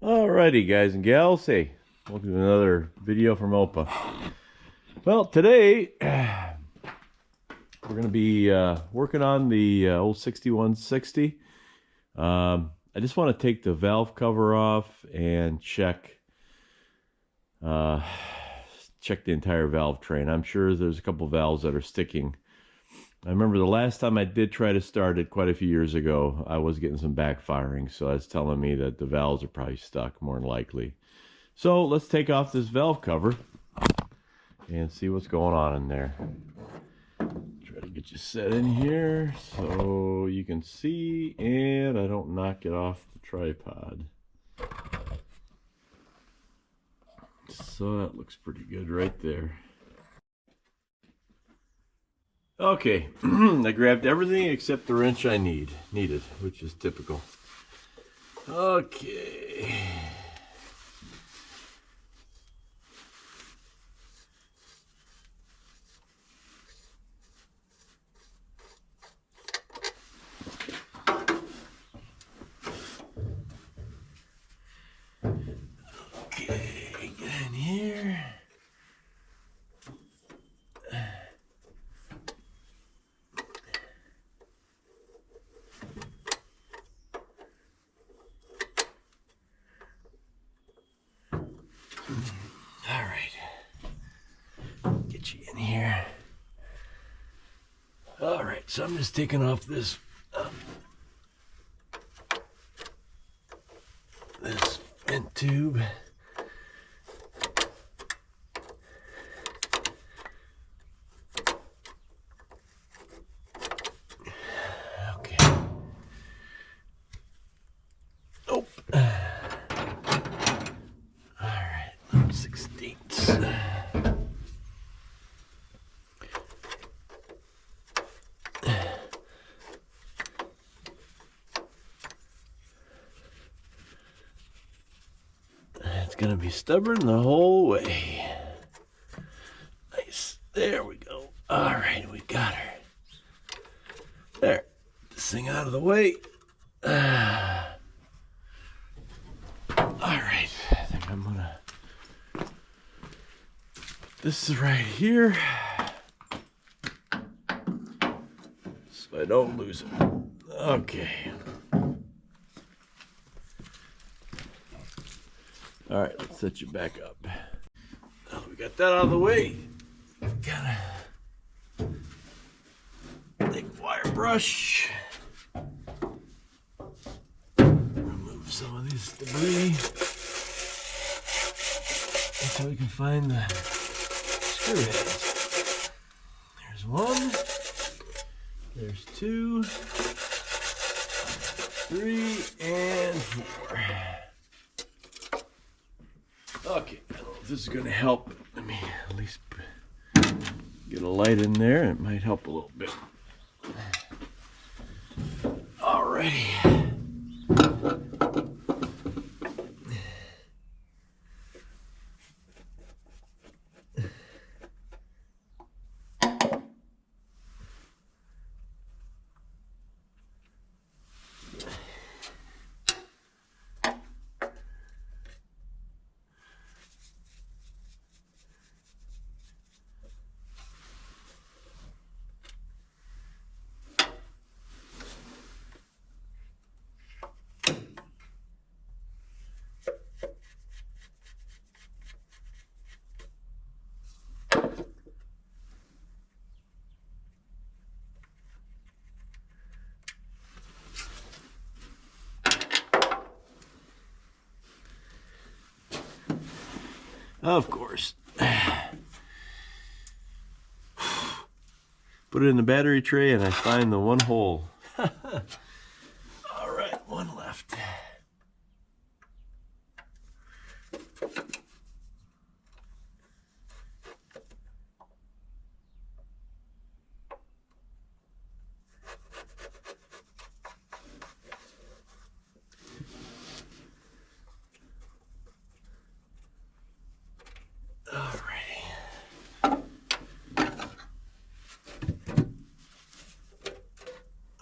Alrighty, guys and gals, hey, welcome to another video from Opa. Well, today we're going to be working on the old 6160. I just want to take the valve cover off and check the entire valve train. I'm sure there's a couple valves that are sticking. I remember the last time I did try to start it quite a few years ago, I was getting some backfiring, so that's telling me that the valves are probably stuck, more than likely. So let's take off this valve cover and see what's going on in there. Try to get you set in here so you can see and I don't knock it off the tripod. So that looks pretty good right there. Okay, I grabbed everything except the wrench I needed, which is typical. Okay. Okay, get in here. All right, get you in here. All right, so I'm just taking off this this vent tube. Okay. Oh. All right, 16ths. It's gonna be stubborn the whole way. Nice. There we go. All right, we got her. There. This thing out of the way. All right. I think I'm gonna put this right here so I don't lose it. Okay. All right, let's set you back up. Now we got that out of the way. Got a big wire brush. Remove some of this debris until we can find the screw heads. There's one. There's two, 3, and 4. Okay, I don't know if this is going to help. Let me at least get a light in there. It might help a little bit. Alrighty. Of course. Put it in the battery tray and I find the one hole. All right, one left.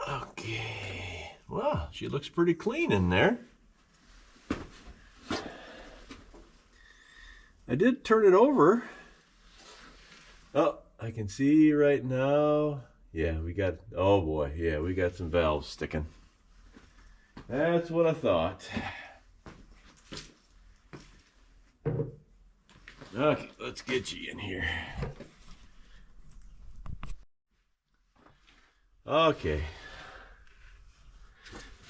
Okay. Well, she looks pretty clean in there. I did turn it over. Oh, I can see right now. Yeah, we got, oh boy, yeah, we got some valves sticking. That's what I thought. Okay, let's get you in here. Okay.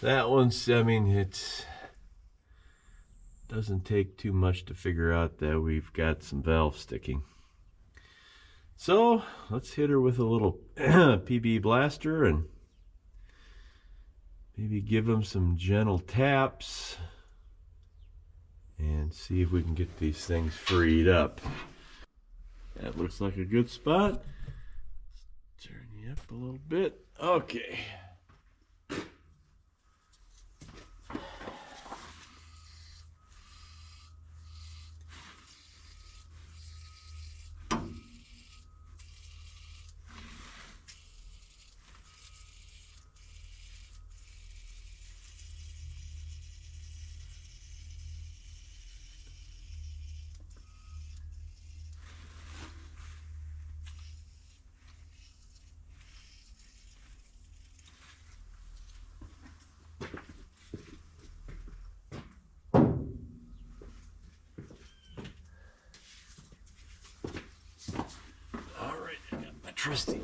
That one's, I mean, it doesn't take too much to figure out that we've got some valves sticking. So let's hit her with a little PB blaster and maybe give them some gentle taps and see if we can get these things freed up. That looks like a good spot. Turn you up a little bit. Okay. Trusty.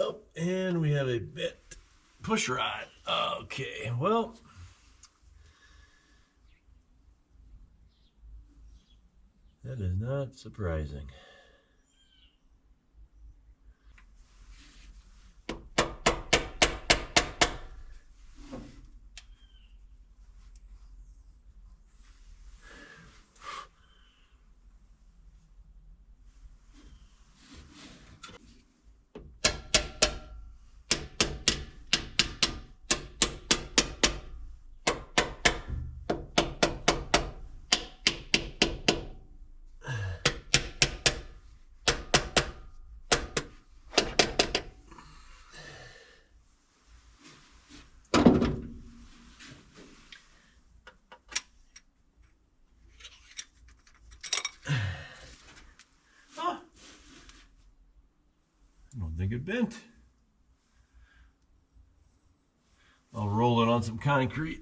Oh, and we have a bit push rod. Okay, well, that is not surprising. I don't think it bent. I'll roll it on some concrete.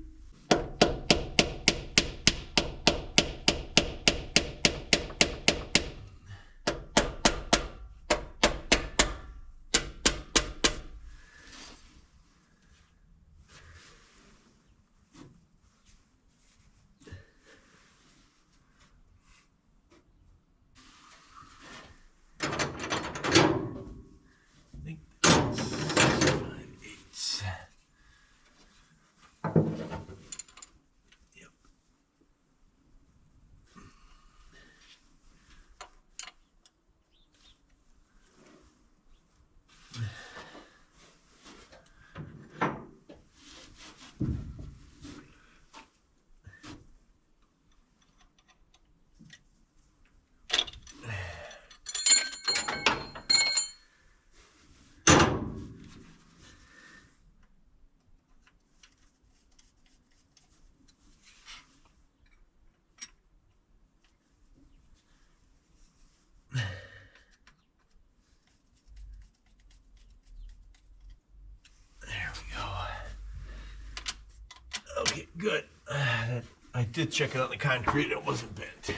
Okay, good. I did check it on the concrete. It wasn't bent.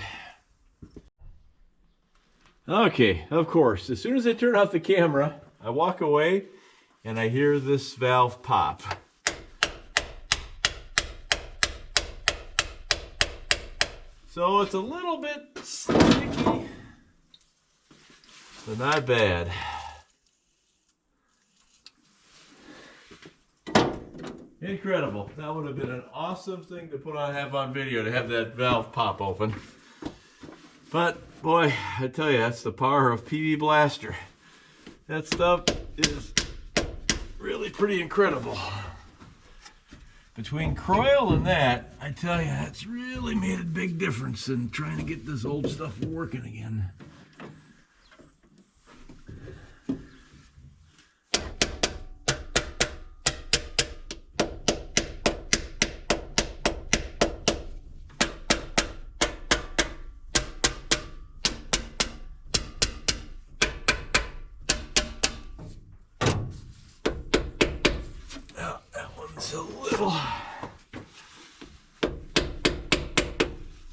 Okay, of course, as soon as I turn off the camera, I walk away and I hear this valve pop. So it's a little bit sticky, but not bad. Incredible. That would have been an awesome thing to have on video, to have that valve pop open. But boy, I tell you, that's the power of PB Blaster. That stuff is really pretty incredible. Between Croyle and that, I tell you, that's really made a big difference in trying to get this old stuff working again. It's a little...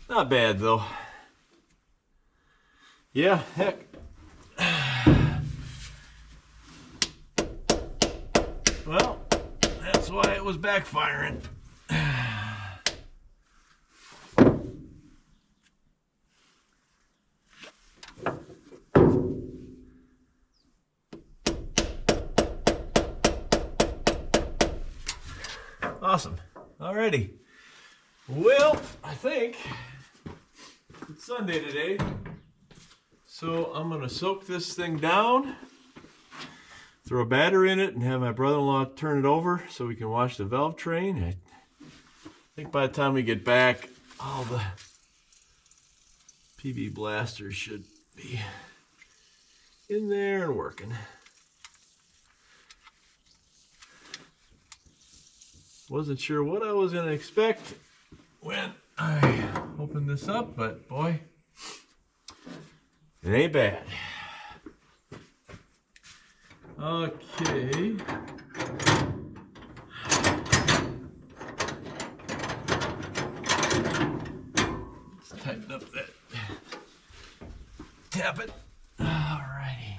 not bad though. Yeah, heck. Well, that's why it was backfiring. Awesome. Alrighty. Well, I think it's Sunday today, so I'm gonna soak this thing down, throw a battery in it, and have my brother-in-law turn it over so we can wash the valve train. I think by the time we get back, all the PV blasters should be in there and working. Wasn't sure what I was gonna expect when I opened this up, but boy, it ain't bad. Okay. Let's tighten up that. Tap it. Alrighty.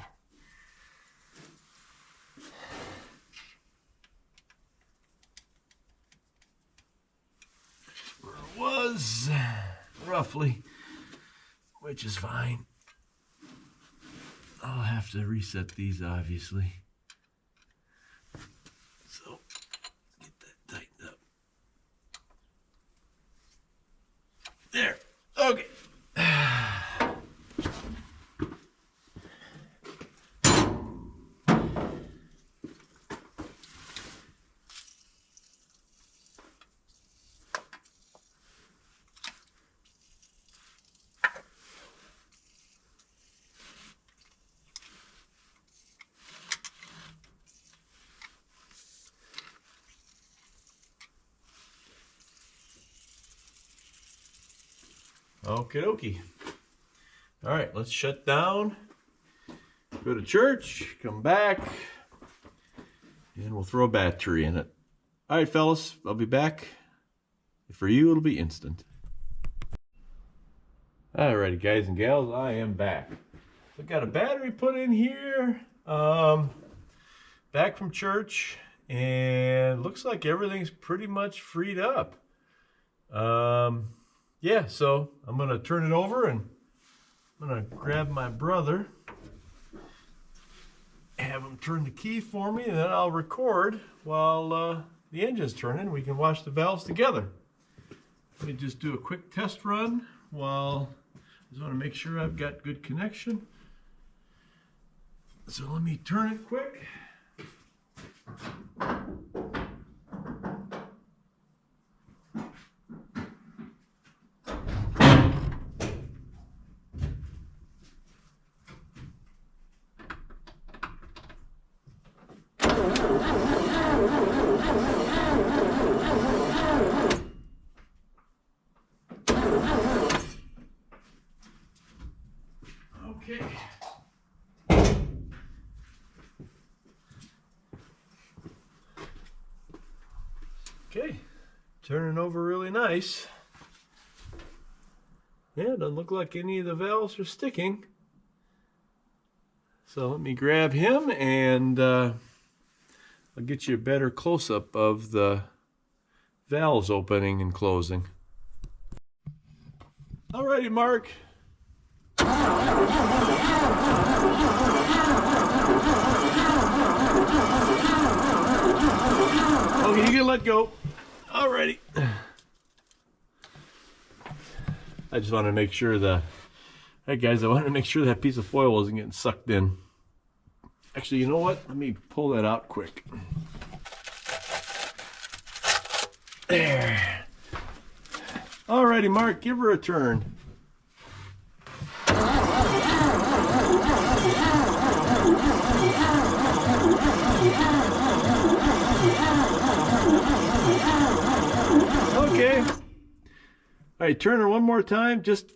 Where it was, roughly, which is fine. I'll have to reset these, obviously. So, get that tightened up. There. Okay. Okie dokie. All right, let's shut down, go to church, come back, and we'll throw a battery in it. All right, fellas, I'll be back. For you, it'll be instant. All righty, guys and gals, I am back. I've got a battery put in here, back from church, and looks like everything's pretty much freed up. Yeah, so I'm gonna turn it over and I'm gonna grab my brother, have him turn the key for me, and then I'll record while the engine's turning. We can wash the valves together. Let me just do a quick test run while I just want to make sure I've got good connection. So let me turn it quick. Okay. Okay, turning over really nice. Yeah, doesn't look like any of the valves are sticking. So let me grab him and I'll get you a better close-up of the valves opening and closing. Alrighty, Mark. Okay, you can let go. Alrighty. I just want to make sure hey guys, I wanted to make sure that piece of foil wasn't getting sucked in. Actually, you know what? Let me pull that out quick. There. Alrighty, Mark, give her a turn. Okay. All right, turn her one more time, just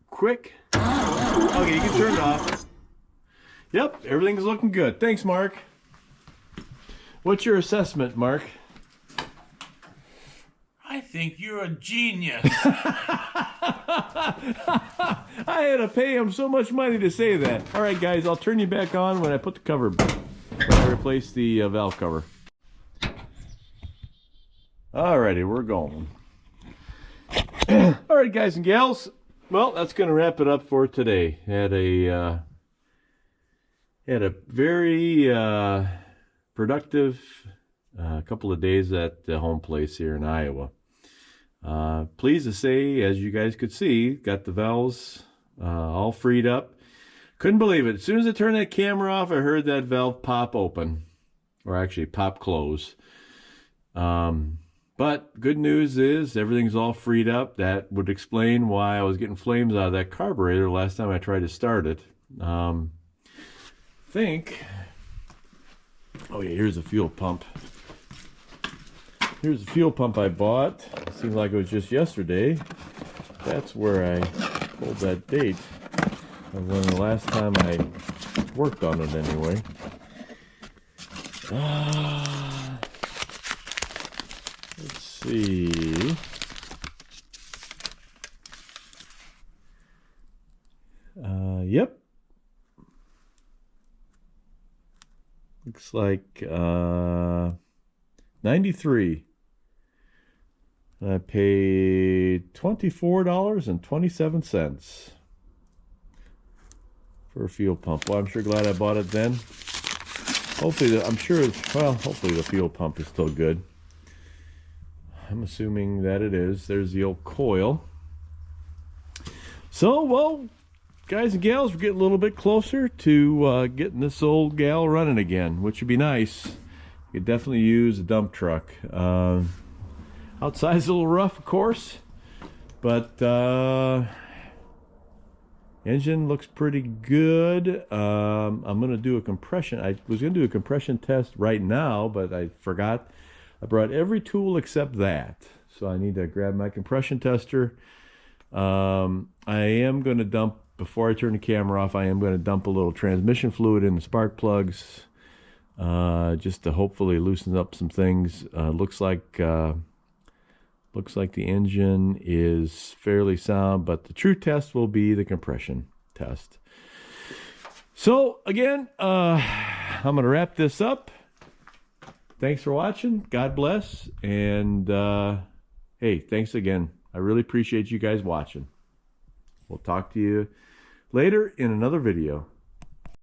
quick. Okay, you can turn it off. Yep, everything's looking good. Thanks, Mark. What's your assessment, Mark? think you're a genius. I had to pay him so much money to say that. All right, guys, I'll turn you back on when I put the cover, when I replace the valve cover. Alrighty, we're going. All right, guys and gals. Well, that's going to wrap it up for today. Had a very productive couple of days at the home place here in Iowa. Pleased to say, as you guys could see, got the valves all freed up. Couldn't believe it. As soon as I turned that camera off, I heard that valve pop open, or actually pop close. But good news is everything's all freed up. That would explain why I was getting flames out of that carburetor last time I tried to start it. Oh yeah, here's the fuel pump. Here's the fuel pump I bought. It seemed like it was just yesterday. That's where I pulled that date of when the last time I worked on it anyway. Let's see. Yep. Looks like 93. I paid $24.27 for a fuel pump. Well, I'm sure glad I bought it then. Hopefully, hopefully the fuel pump is still good. I'm assuming that it is. There's the old coil. So, well, guys and gals, we're getting a little bit closer to getting this old gal running again, which would be nice. You could definitely use a dump truck. Outside's a little rough, of course, but engine looks pretty good. I'm going to do a compression. I was going to do a compression test right now, but I forgot. I brought every tool except that. So I need to grab my compression tester. I am going to dump, before I turn the camera off, I am going to dump a little transmission fluid in the spark plugs, just to hopefully loosen up some things. Looks like the engine is fairly sound, but the true test will be the compression test. So again, I'm going to wrap this up. Thanks for watching. God bless. And hey, thanks again. I really appreciate you guys watching. We'll talk to you later in another video.